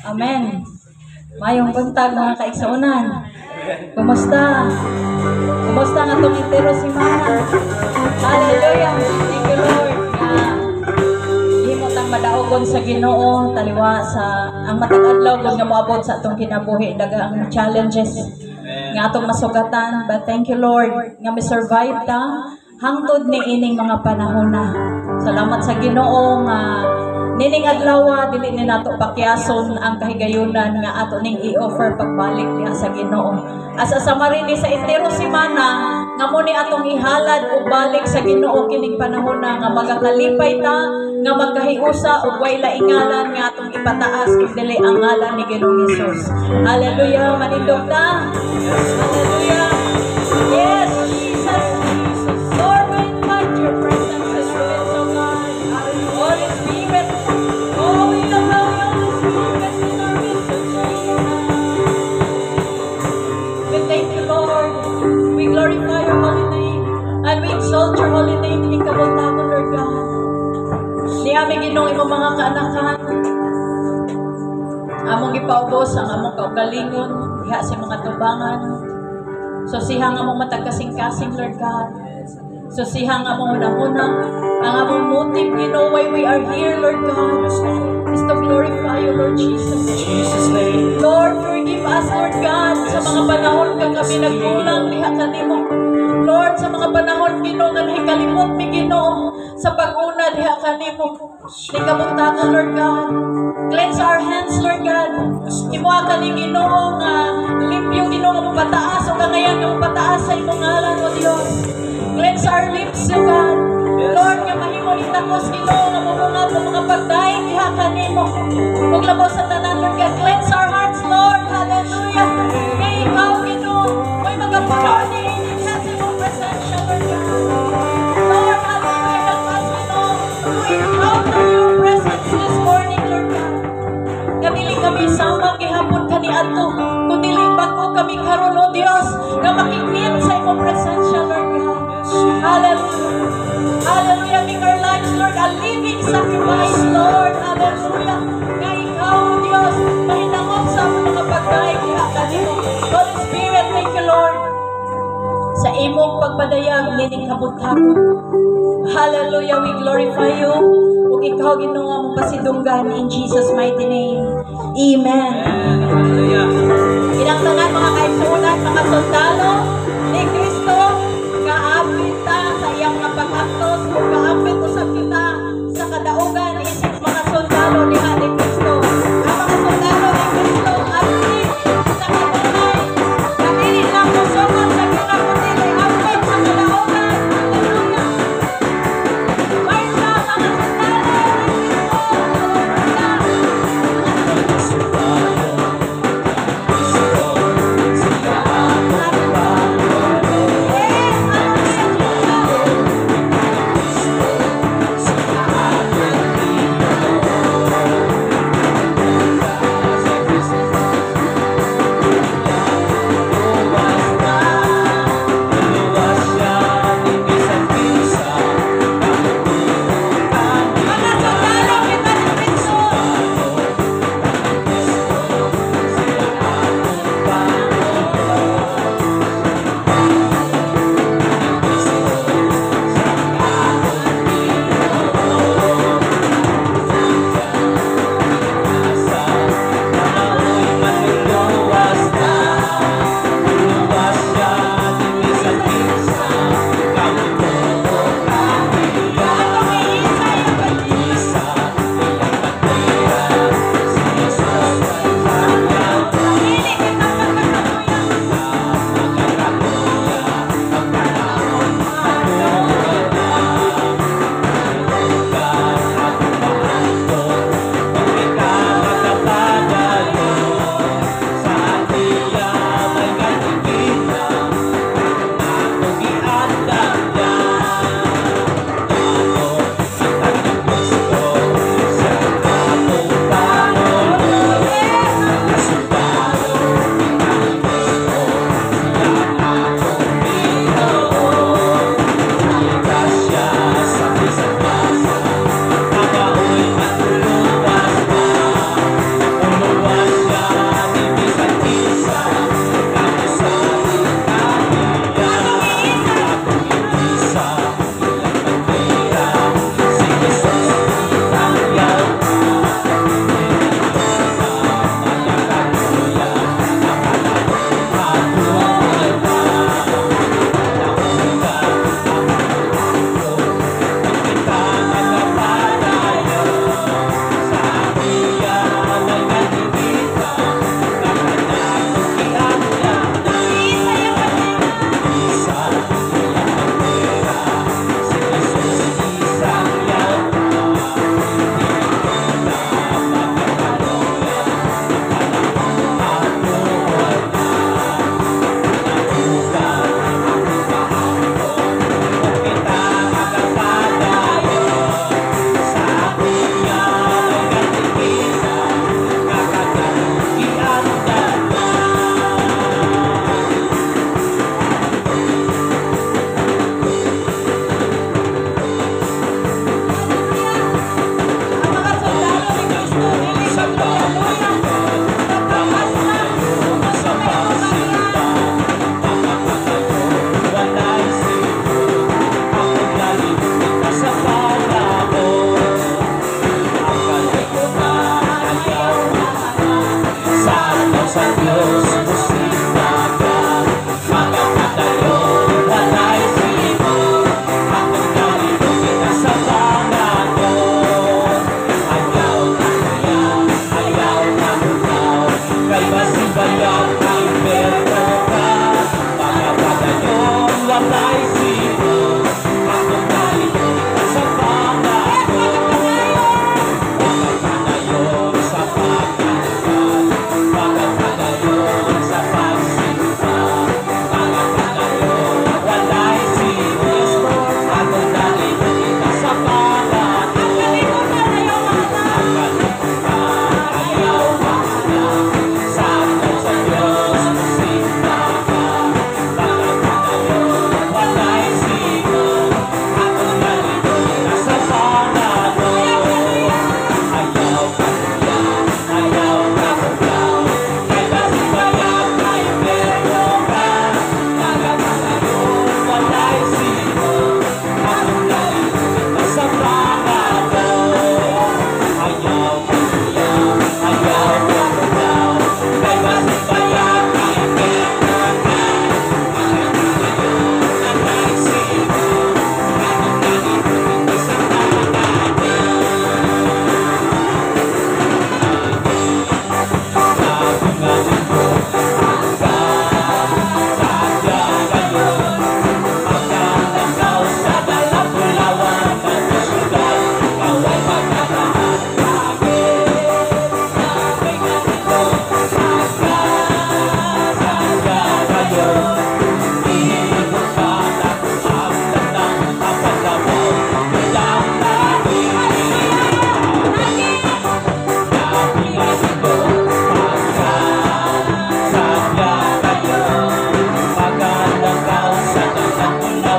Amen. Mayong buntag mga kaigsuonan. Kumusta? Kumusta nga itong intero semana? Hallelujah. Thank you, Lord. Himot ang madaogon sa Ginoo, taliwa sa ang matag adlaw kung nga moabot sa atong kinabuhi, daghang challenges nga atong masugatan. But thank you, Lord, nga mi survive ta hangtod ni ining mga panahon na. Salamat sa Ginoo nga nining adlaw dili ni nato pakyason ang kahigayunan nga ato ning i-offer pagbalik diha sa Ginoo. Asa sa marini sa intero semana nga mo ni atong ihalad o balik sa Ginoo kining panahon na nga magakalipay ta nga magkahiusa ug way laingalan nga atong ipataas kung dili ang ngalan ni Ginoong Hesus. Hallelujah, manindog ta. Hallelujah. Yes, Jesus. Lord, we invite your presence in our midst, oh God. Holy Spirit. Oh, we allow your Spirit in our midst, oh Jesus. We thank you, Lord. We glorify your holy name. And we exalt your holy name. Ikabuntagon, Lord God. Di aming Ginoo imong mga kaanakan. Among ipaubos ang among kaugalingon diha sa mga tubangan. So sihang among matagkasing-kasing, Lord God. So sihang among unang-unang ang among motive, Ginoo, why we are here, Lord God, is to glorify you, Lord Jesus. In Jesus' name. Lord, forgive us, Lord God, sa mga panahon kang kami nagkulang diha kanimo. Lord, sa mga panahon, Ginoo, nga nahikalimot mi, Ginoo, sa pag-una diha kanimo. Ni kabuntagon, Lord God. Cleanse our hands, Lord God. Himuha ka ni Ginoo nga limpyo, Ginoo, nga mapataas o kangayan nga mapataas sa imong ngalan, O Dios. Cleanse our lips, O God. Lord, nga mahimo ni takos, Ginoo, nga mabungad ng mga pagdaig diha kanimo. Ug labos sa tanan, Lord God. Cleanse our hearts, Lord. Hallelujah. Kay ikaw, Ginoo, may magapuno ni diha sa imong presensya, Lord God. Lord, hallelujah. Help us, Ginoo, to encounter your presence this morning, Lord God. Kadili kami sama gihapon kaniadto, kundi bago kami karon, O Dios, nga makikit sa imong presensya, Lord God. Hallelujah. Hallelujah. Make our lives, Lord, a living sacrifice, Lord. Hallelujah. Nga ikaw, O Dios, mahinangop sa among mga pagdaig diha kanimo. Holy Spirit, thank you, Lord, sa imong pagpadayag nining kabuntagon. Hallelujah. We glorify you. Ug ikaw, Ginoo, nga mong pasidunggan in Jesus' mighty name. Amen. Hallelujah. Inangtangan mga kaigsuonan, mga sundalo ni Kristo, kaapit ta sa iyang mga pag-aktos, ug kaapit usab kita sa kadaugan isip mga sundalo diha ni Kristo. Ang mga sundalo ni Kristo apit sa kadaugan, kadili lang mosugot sa kinakadili, apit sa kadaugan. Hallelujah. Marcha mga sundalo ni Kristo. Hallelujah.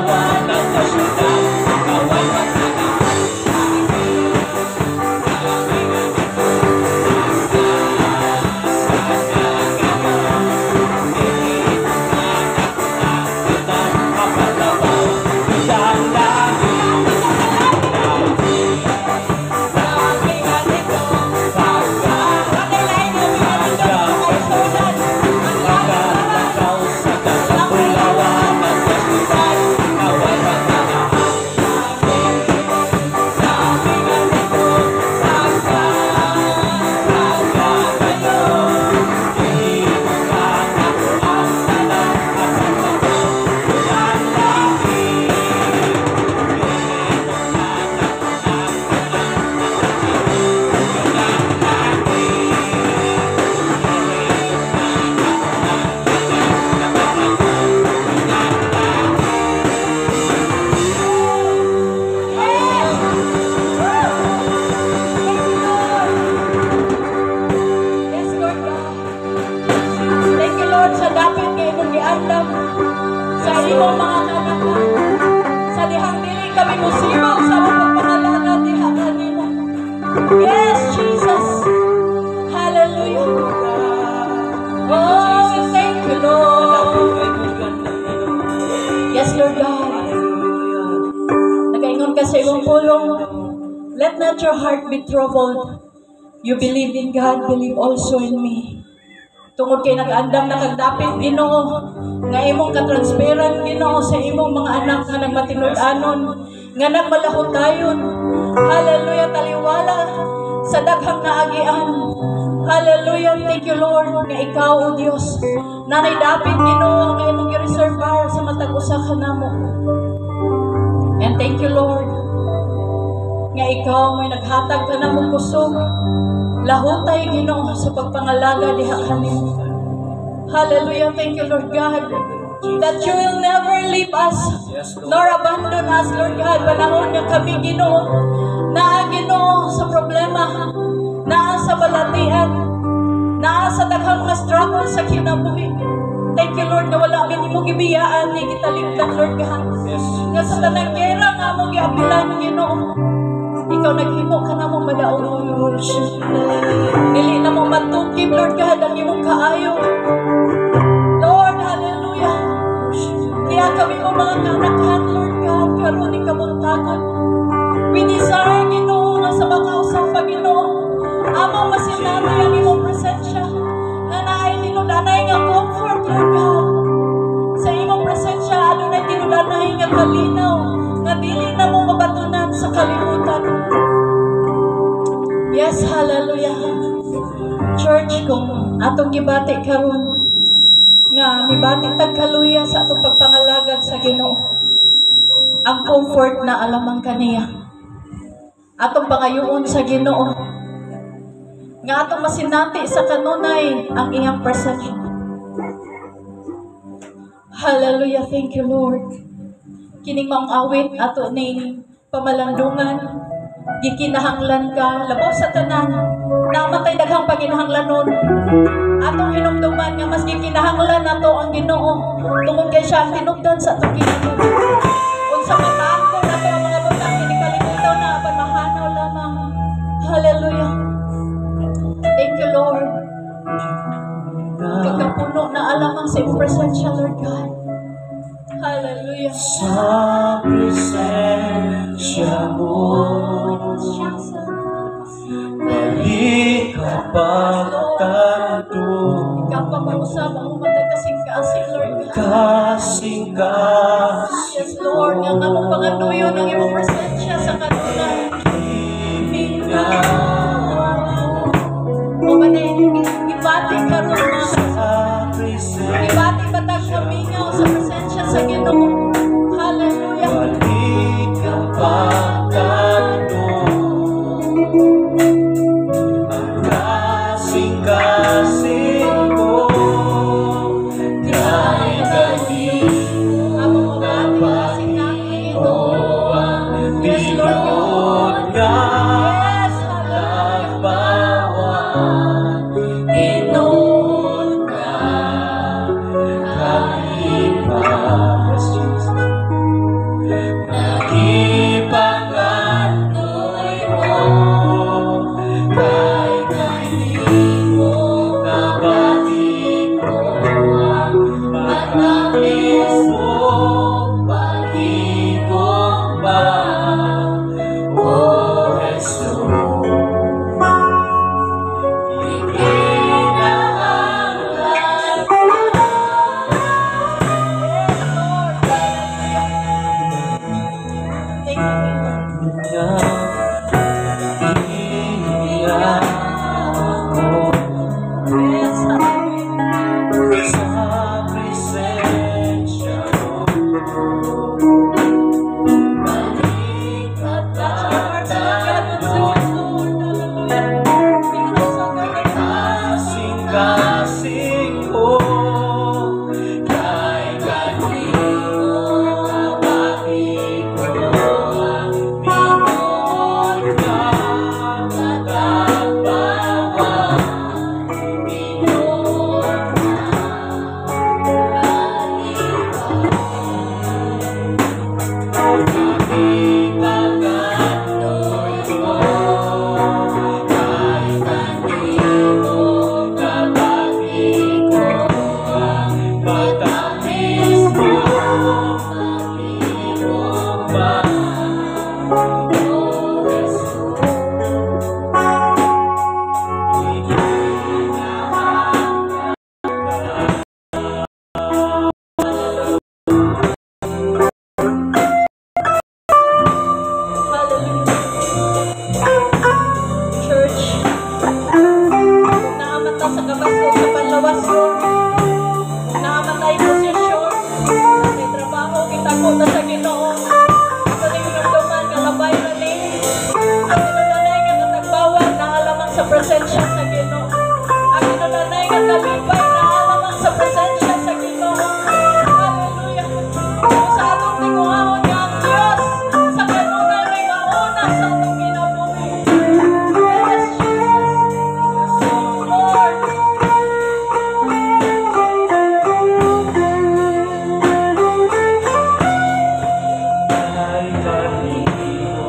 maliwanag na syudad, ikaw ay maghanap. Yes, Lord God. Thank you, Lord, sa dapat kayo mong giandam sa imong mga kanakan. Sa dihang dili kami musibog sa mga pangalaga diha kanimo. Yes, Jesus. Hallelujah. Oh, thank you, Lord. Yes, Lord God. Nagaingon ka sa imong pulong. Let not your heart be troubled. You believe in God, believe also in me. Tungod kay nag-andam na kagdapit Ginoo, nga imong katransparent Ginoo sa imong mga anak nga nagmatinud-anon, nga nagmalahotayon. Hallelujah, taliwala sa daghang naagian. Hallelujah, thank you Lord, nga ikaw o Dios, nanay dapit Ginoo nga imong i-reserve para sa matag usa kanamo. And thank you Lord, nga ikaw may naghatag ka na mong kusog. Lahutay Ginoo sa pagpangalaga diha kanimo. Hallelujah, thank you Lord God, that you will never leave us nor abandon us Lord God. Panahon nga kami Ginoo, naa Ginoo sa problema, naa sa balatian, naa sa daghang mga struggle sa kinabuhi. Thank you Lord, na wala kami mo gibiyaan ni gitaligdan Lord God. Nga sa tanang gera nga mo giapilan Ginoo, ikaw naghimo ka na mong madaog. Dili na mong matukib, Lord God, ang imong kaayo. Lord, hallelujah. Kaya kami mo mga kanakan, Lord God, karon ni kabuntagon. We desire, Ginoo, nga sa makausap pa, Ginoo, amang masinanay ang imong presensya, nga naay tinudanay nga comfort, Lord God. Sa imong presensya, adunay tinudanay nga kalinaw, nga dili na mo mabatunan sa kalimutan. Yes, hallelujah. Church, kung atong gibati karon nga mibati tag kaluya sa atong pagpangalagad sa Ginoo, ang comfort na alamang kaniya. Atong pangayuon sa Ginoo, nga atong masinati sa kanunay ang iyang presensya. Hallelujah, thank you Lord. Kining maong awit ato ning pamalandungan, gikinahanglan ka labaw sa tanan, namatay daghang paginahanglanon. Atong hinumduman nga mas gikinahanglan nato ang Ginoo, tungod kay siya ang tinubdan sa atong kinabuhi. Unsa matako nato ang mga butang kinikalimutan na panahanaw lamang. Hallelujah. Thank you Lord. Pagkapuno na alamang sa iyong presensya Lord God. Hallelujah. Sa presensya mo, balik ka pagtanto. Ikaw pa mausap ang umatay kasing kaasing Lord God. Kasing-kasing Yes Lord, nga nga mong panganuyo ng iyong presensya sa kanunay. O ba na ibati ka ron mga ibati batag kamingaw sa presensya sa Ginoo. Hallelujah. balik ka pagtanto. Ang kasing-kasing mo, dahil galing Among mabati kasing namin Ginoo. Yes Lord Thank you. Yes, hallelujah. Sa presensya mo, balik at kasing-kasing ko kay kanino kapatid ko ang Pinoon ka matagbawa Pinoon presensya sa Ginoo. Ang inunanay nga kalipay na alamang sa presensya sa Ginoo. Hallelujah. Sa atong tinguhahon nga ang Diyos sa kanunay may mauna sa atong kinabuhi. Yes, Jesus. Lord. ay kanino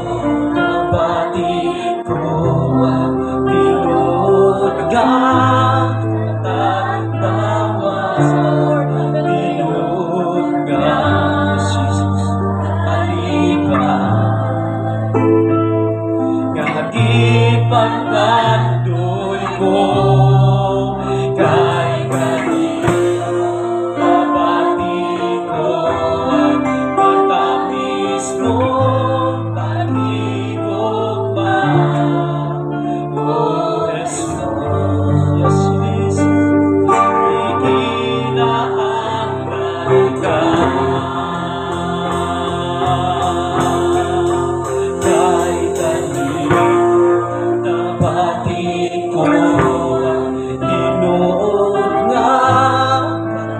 kapatid ko ang Pinoon ka tagbawas Pinoon ka Jesus alipan ngagipang kandoy ko kay kanino kapatid ko ang matamis mo panigugma Oh Jesus, yes Jesus, ikinahanglan ka kay kanino kapatid ko ang Pinoon nga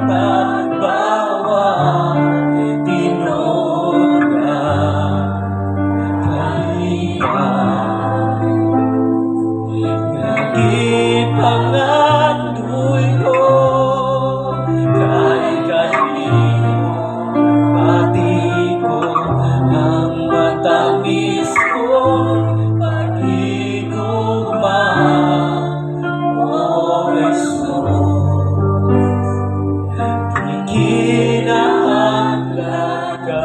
matagbawa Pinoon nga kalipan ipangandoy ko kay kanino pati ko ang matamis ko pag-igugma O Jesus ikinahanglan ka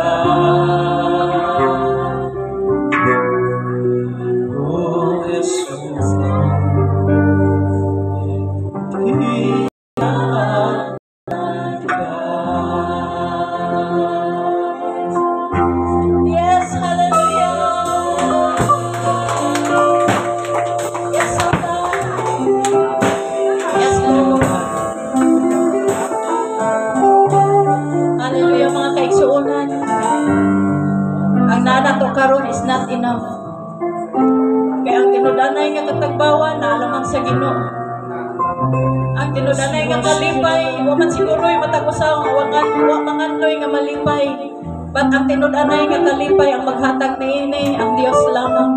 O Jesus Yes, hallelujah. Yes, oh God. Yes, Lord. Hallelujah, mga kaigsuunan. Ang nanato karon is not enough. Kaya ang tinudanay nga katagbawan na alamang sa Ginoo. Ang tinudanay nga kalipay, waman siguro'y matag-usaw, mangandoy nga malipay. But ang tinudanay nga kalipay, ang maghatag niini, ang Dios lamang.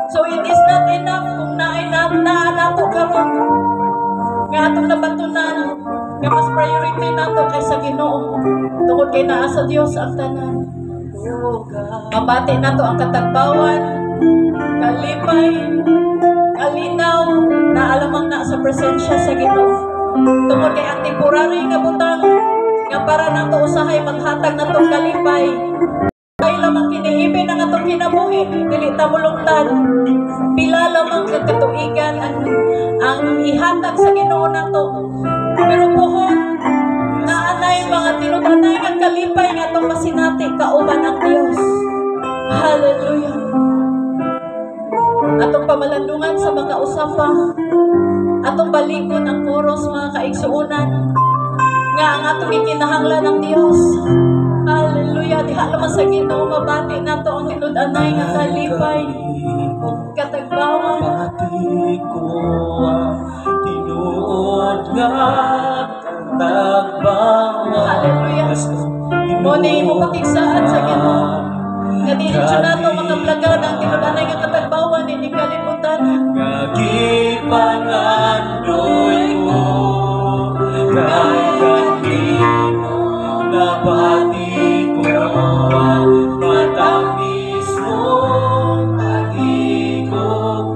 So it is not enough kung naanato karon nga atong nabatunan, nga mas priority nato kaysa Ginoo. Tungod kay naa sa Dios ang tanan. Mabati nato ang katagbawan, kalipay, kalinaw, na alamang na sa presensya sa Ginoo. Tungod kay ang temporary nga butang nga para nato usahay maghatag natong kalipay. Kay lamang kinihibi ang atong kinabuhi, dili ta mulungtad. Pila lamang katuigan ang ihatag sa Ginoo nato. Pero buhon naanay mga tinudanay nga kalipay nga atong masinati kauban ang Dios. Hallelujah. Atong pamalandungan sa mga usafa, atong balikon ang koros mga kaigsuunan, nga ang atong ikinahanglan ng Dios. Hallelujah. Diha naman sa Ginoo mabati nato ang tinud-anay nga kalipay katagbawan. Bati ko ang tinuod nga katagbawan. Hallelujah. Muna mo pakigsaan sa Ginoo. Nga diretso nato mga plagad ang tinud-anay nga katagbawan, hindi kalimutan. Nagipangandoy mo, kagagin mo, nabati ko ang matamis mo,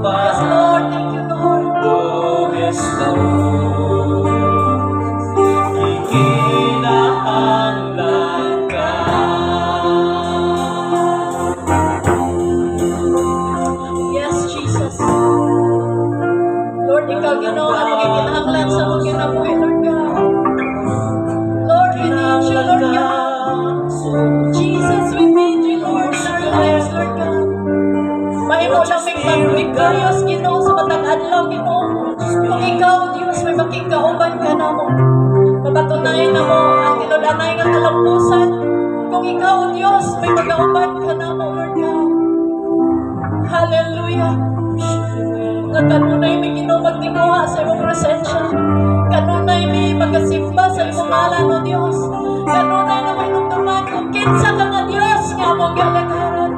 Yes, Lord. Thank you, Lord. Oh, yes, Lord. Ikinahanglan ka. Yes, Jesus. Lord, ikaw Ginoo ang ikinahanglan sa mga kinabuhi, Lord God. Lord, we need you, Lord God. Jesus, we need you, Lord, in our lives, Lord God. Mahimo lang may mag-victorious, Ginoo, sa matag adlaw, Ginoo. Kung ikaw, Diyos, may makikauban ka na mo. Mabatunayan na mo ang tinud-anay nga kalampusan. Kung ikaw, Diyos, may magauban ka na mo, Lord God. Hallelujah. Nga kanunay may Ginoo magtinguha sa imong presensya. Kanunay may magasimba sa imong ngalan, O Dios. Kanunay na may numduman kung kinsa ka nga Dios nga among galagaran.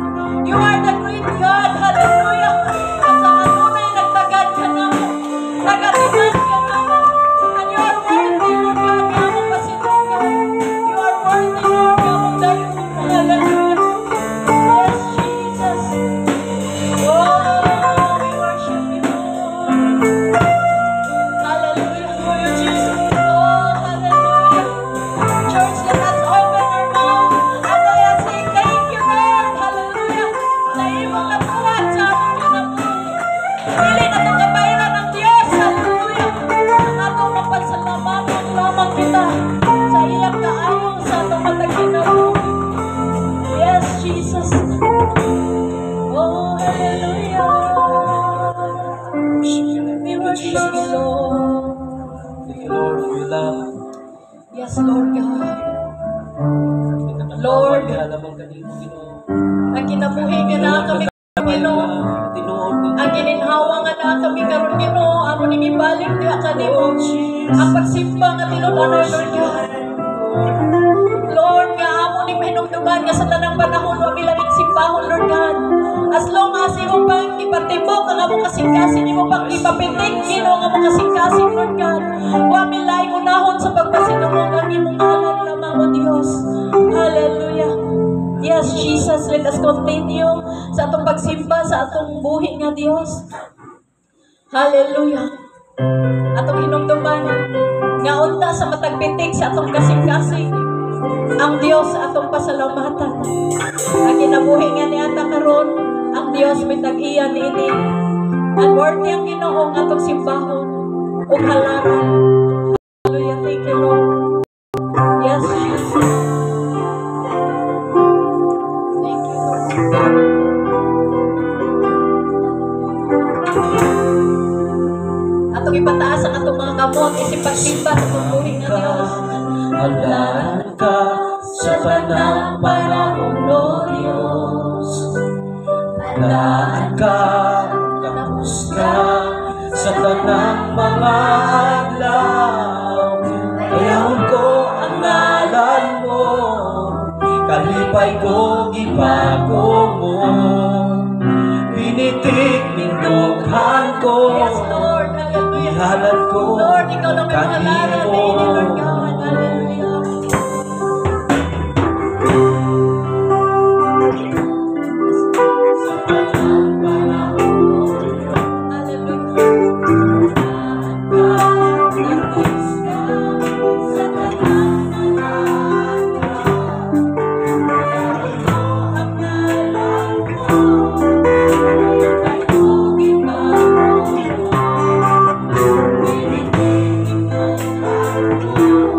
You are the great God. Hallelujah. At sa kanunay nagtagad ka na mo. Nagatiman ka na mo. And you are worthy, Lord God, nga among pasinungan. You are worthy, Lord, nga among dayon. Hallelujah. Yes, Jesus. Oh, we worship you, Lord. Hallelujah, Jesus. Oh, hallelujah. Church, let us open our mouth and let us say thank you, Lord. Hallelujah. Sa imong natuwad sa among kinabuhi. Pili na itong kabayaran ng Diyos. Hallelujah. Ang atong mapasalamatan lamang kita sa iyang kaayo sa atong matag kinabuhi. Yes, Jesus. Oh, hallelujah. We worship you, Lord. Thank you, Lord, for your love. Yes, Lord God. Lord. Alamang kanimo, Ginoo. Ang kinabuhi nga na kami, Ginoo. Tinuod mo. Ang gininhawa nga na kami karon, Ginoo. Amo ning ibalik diha kanimo. Ang pagsimba nga tinud-anay, Lord God. Lord, nga amo ning hinumduman nga sa tanang panahon wa bilangin simbahon, Lord God. As long as imo pang ipatibok ang among kasing-kasing, imo pang ipapitik, Ginoo, ang among kasing-kasing, Lord God. Wa milay unahon sa pagpasinungog ang imong ngalan lamang, O Dios. Hallelujah. Yes, Jesus, let us continue sa atong pagsimba sa atong buhi nga Dios. Hallelujah. Atong hinumduman nga unta sa matagpitik sa atong kasing-kasing ang Dios sa atong pasalamatan. Ang kinabuhi nga niata karon, ang Dios may tag-iya niini. Ang worthy ang Ginoo nga atong simbahon ug halaran. Hallelujah. Thank you, Lord. Yes, Jesus. Thank you, Lord. Atong ipataas ang atong mga kamot, isip pagsimba sa atong buhi nga Dios. Halaran ka sa tanang panahon, O Diyos. Halaran ka, kapos ka sa tanang mga adlaw. Ayahon ko ang ngalan mo, kalipay ko gibago mo. Pinitik nindughan ko, Yes, Lord. Hallelujah. ihalad ko Lord, ikaw lang may halaran kanimo. niini, Lord God. Hallelujah. Hallelujah.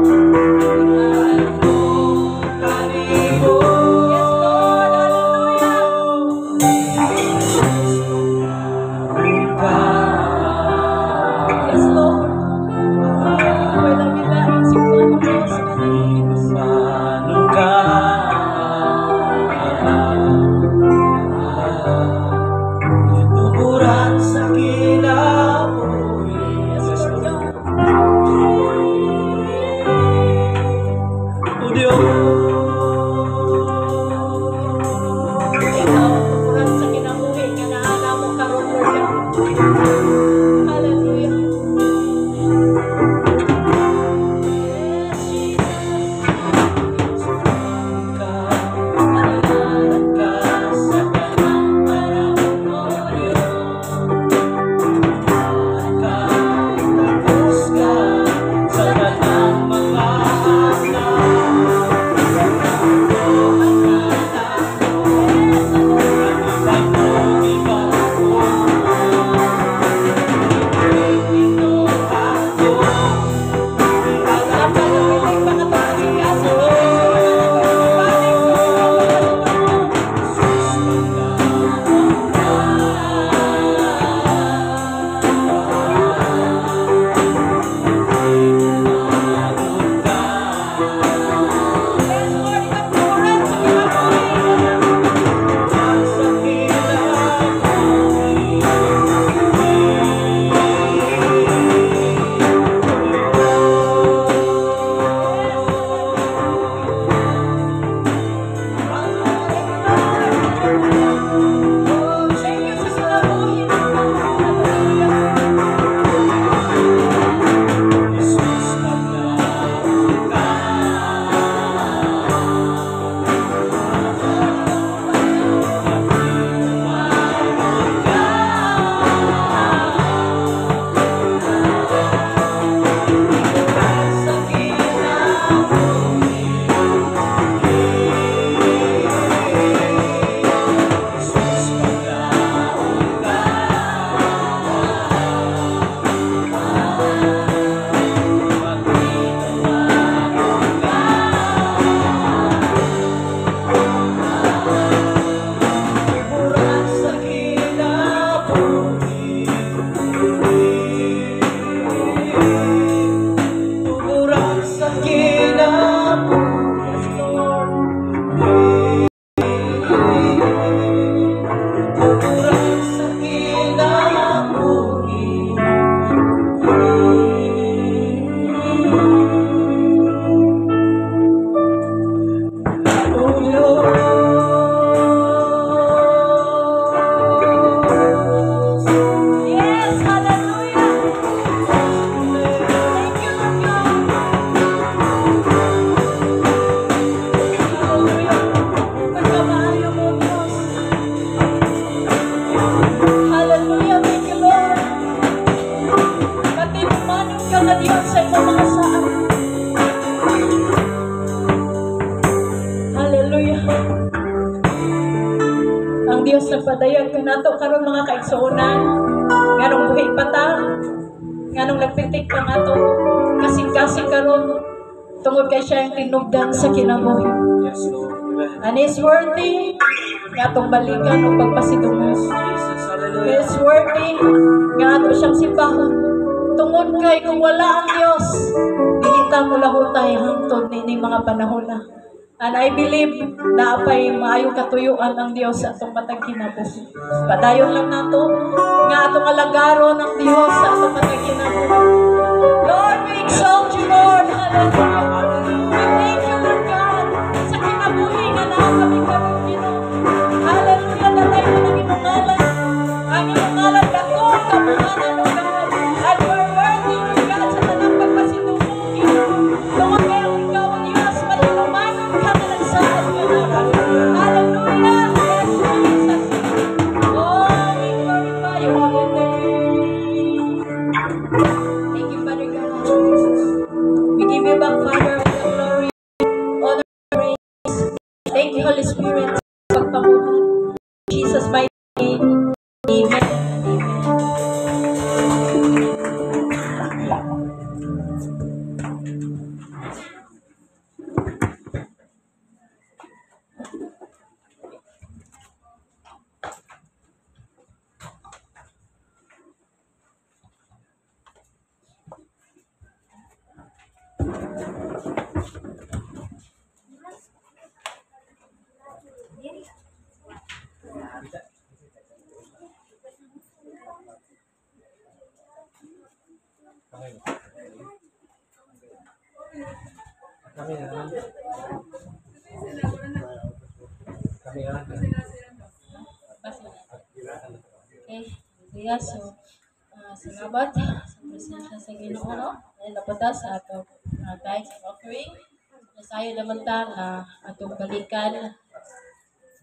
Dios nagpadayag kanato karon mga kaigsuonan. Nganong buhi pa ta, nganong nagpitik pa nato, kasing-kasing karon tungod kay siya ang tinubdan sa kinabuhi. Yes, Lord. And is worthy nga atong balikan o pagpasidungos. Jesus, He hallelujah. is worthy nga ato siyang simbahon. Tungod kay kung wala ang Dios, dili ta mo lahutay hangtod ni mga panahon na. And I believe na apay maayong katuyuan ang Dios sa atong matag kinabuhi. Padayon lang nato nga atong alagaron ng Dios sa atong matag kinabuhi. Lord, we exalt you, Lord. Hallelujah. We thank you, Lord God, sa kinabuhi nga naa kami karon, Ginoo. Hallelujah, na tayo mo ng imong ngalan. Ang imong ngalan dakong kabuhanan, Lord God. And you are worthy, Lord God, sa tanang pagpasinumong, Ginoo. Tungod kayo ikaw ang Diyos, malinumanon ka na nagsaad ka, Lord. Hallelujah. Yes, Jesus. Oh, we glorify your holy name. Thank you, Father God. We give you back, Father, all the glory, honor, and praise. Thank you, Holy Spirit, sa pagpamuhan. In Jesus' mighty name. Amen. Amen. Kami naman. Kami naman. Okay, Kuya, so, salamat sa presensya sa Ginoo, no? Ay napunta sa atong tithes and offering. Nasayo naman ta nga atong balikan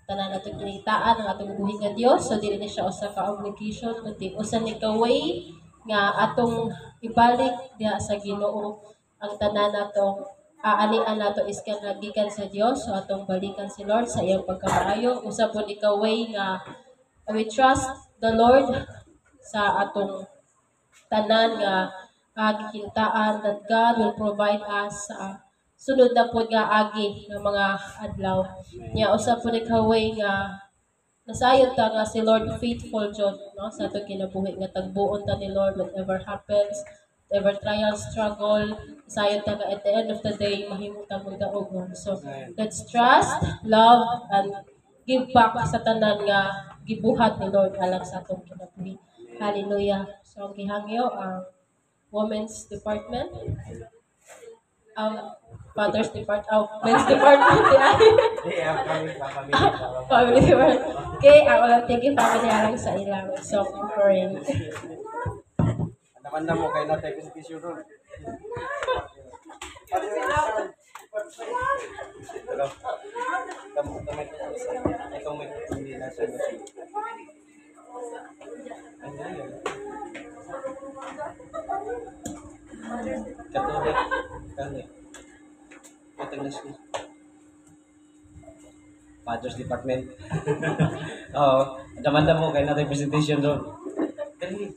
tanan atong kinitaan ang atong buhi nga Dios. So dili na siya usa ka obligation kundi usa ni ka way nga atong ibalik diha sa Ginoo ang tanan natong aanian nato is gikan sa Dios. So atong balikan si Lord sa iyang pagkamaayo. Usa po ni ka way nga we trust the Lord sa atong tanan nga gikintaan that God will provide us sunod na po nga agi ng mga adlaw. Nya usa po ni ka way nga nasayod ta nga si Lord faithful jud, no, sa atong kinabuhi nga tagbuon ta ni Lord whatever happens, whatever trial, struggle, sayod ta nga at the end of the day mahimo ta mo daogon. So let's trust, love, and give back sa tanan nga gibuhat ni Lord alang sa atong kinabuhi. Hallelujah. So ang gihangyo ang women's department, father's department, men's department, family department. Okay, ang walang tigil family alang sa ilang song offering. Naman na mo kayo na tayo sa doon. Hello. Itong may hindi na siya. Katuloy. Kani. Katang na siya. Father's Department. Oo. Damanda mo kayo natin presentation doon. Dali.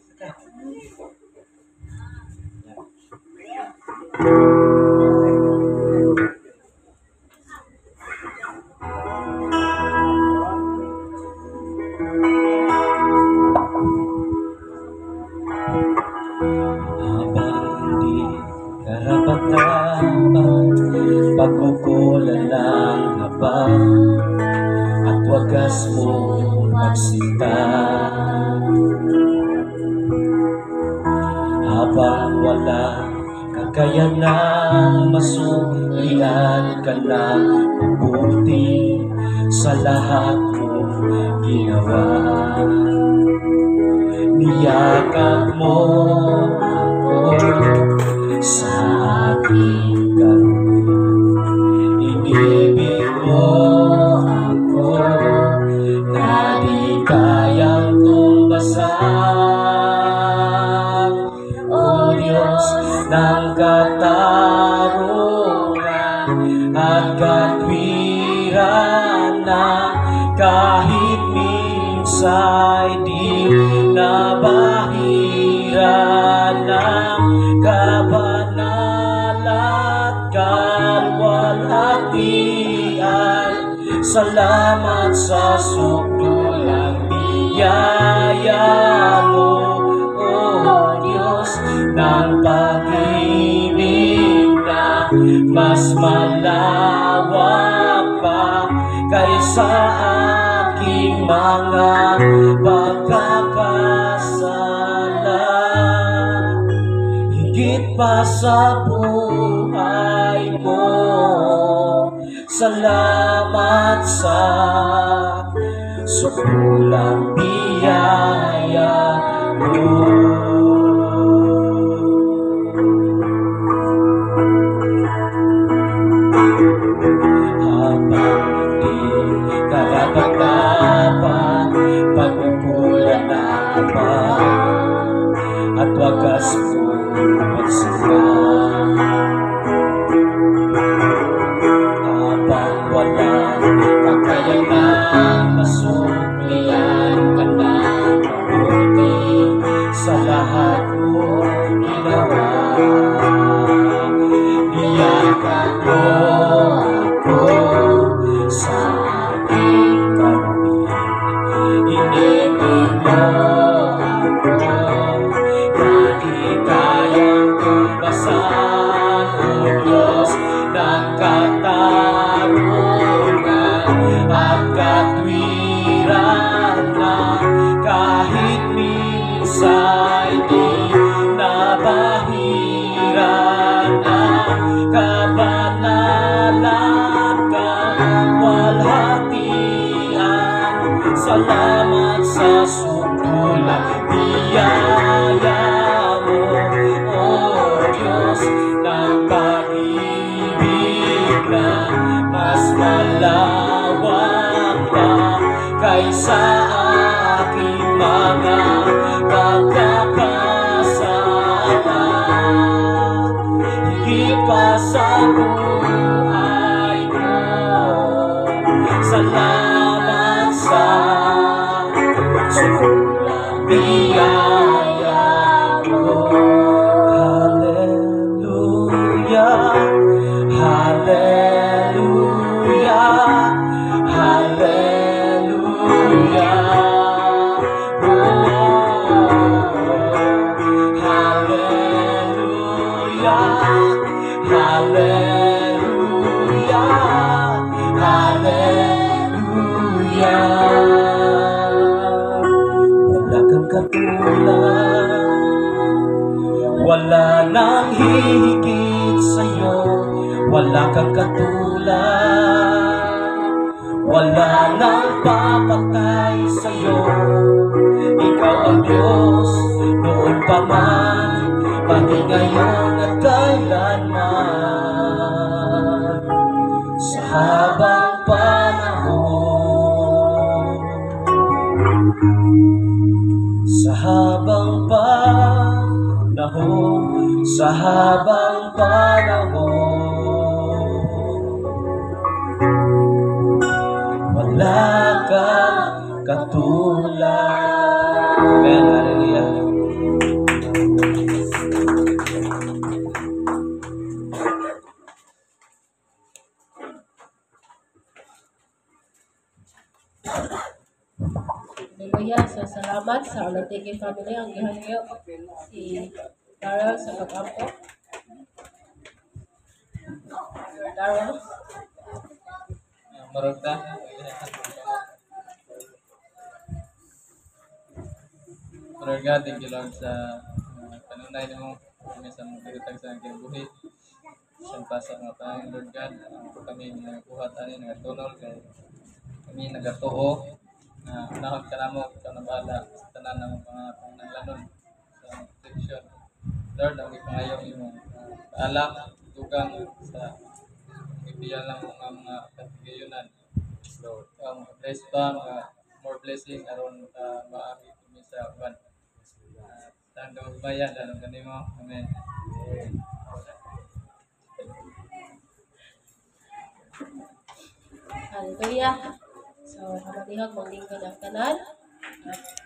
Habang di karapatan pagkukulan ng haba at wagas mo magsinta. Habang wala kakayanang masulian ka na mabuti sa lahat mo ginawa. Niyakap mo ako sa aking karunin. Inibig mo ako na di kayang tumbasan. O Diyos ng katarungan at katwiran na kahit minsan minsay di nabahiran ng kabanalat kalwalhatian. Salamat sa sukdulang biyaya mo, O Diyos ng pag-ibig na mas malawak pa kaysa aking mga pagkakasala. Higit pa sa buhay ko, salamat sa sukdulang biyaya mo. Habang di karapat-dapat, pagkukulan na pa at wagas kong magsigang. Habang walang kakayanang masuklian ka na mabuti sa lahat mo ginawa. Niyakan mo ako sa aking karamihan. Inibig mo ako na di kayang tumasan, O Diyos ng katarungan at katwiran na kahit minsay di nabahiran ng kabanalan kalwalhatian. Salamat sa sukdulang biyaya mo, O Diyos ng pag-ibig na mas malawak pa kaysa aking mga pagkakasala. Higit pa sa buhay ko, salamat sa sukdulang biyaya mo. Hallelujah, hallelujah, hallelujah. Oh, hallelujah, hallelujah, hallelujah. Wala kang katulad, wala nang hihigit sa'yo. Wala kang katulad, wala nang papatay sa'yo. Ikaw ang Diyos noon pa man, pati ngayon at kailanman. Sa habang panahon, sa habang panahon, sa habang panahon, wala kang katulad. Amen. Hallelujah. Hallelujah. So, salamat sa Alatiki family ang gihanyo si Darrell sa pag-ampo. Darrell. Marugta. Lord God, thank you Lord sa kanunay mo kami sa mga sa aking buhi. Siyempre sa mga tayong Lord God, kami nagbuhat ani nagatulog kay kami nagatuo na unahon ka namo sa nabala sa tanan ng mga pananglanon sa protection. Lord, ang ipangayo imong alak tugang sa ibiyan lang mga katigayunan. Lord, bless pa mga more blessing aron maami kami sa uban. Tandong bayan dalam kanimo. Amen. Hallelujah. So, hamatihag mong lingkod ang tanan. At